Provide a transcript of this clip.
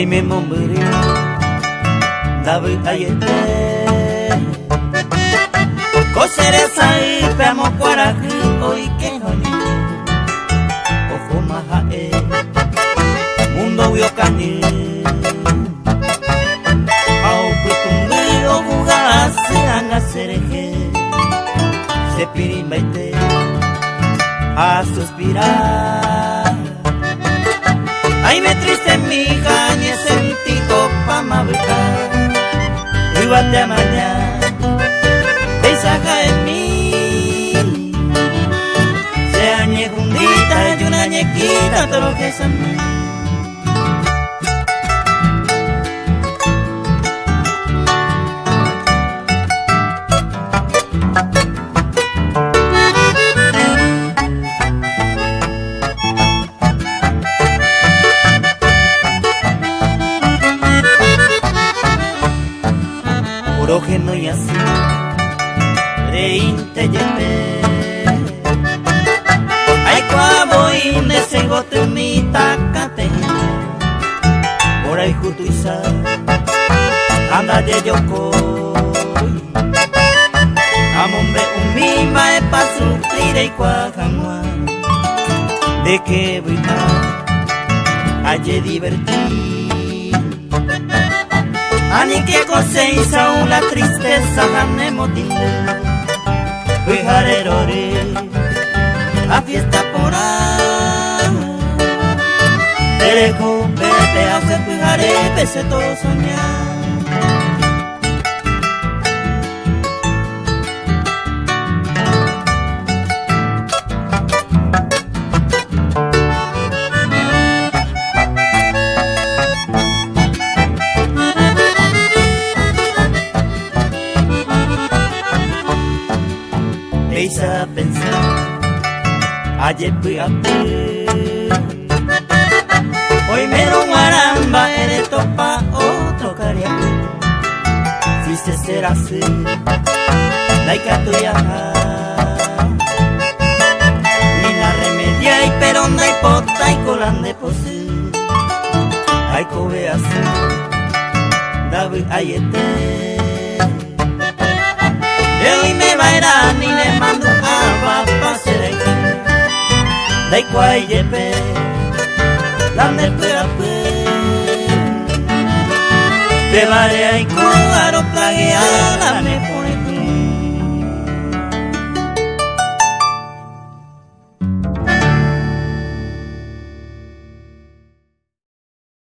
Ay me mombri davi ayete Kosere sai pamo kwaraku oi ke honi Ojo mahae mundo vio kani Au kutumbi o bugase anga sereje Se pirimbaite a suspirar Ay me triste mi cañe sentí copa mabeca Vívate a mañana Peisaja en mí Se añe jundita y una ñequita todo lo que es a mí Orógeno y así, reinte yepe Ay cuabo y nesegote mi tacate Por ahí jutu isa, anda de yoko Amombe un mima e pa sufrir y cuajanua De que voy a ayer divertir Ani que coseiza una tristeza tan motivo Vijarerore a fiesta por ahí Derecho bebe a ser vijare pese todo soñar Eisa pensar ayer fui a Hoy me lo maramba eres topa otro cariaco Si se será así Laika tuya Ni la remedia y peronda y pota y colan de pose Ay cobe así David ayete Hoy me va a ir a ni le mando a papá sereke Dai kwai yepe Lande perape Te vare ai ko aro plage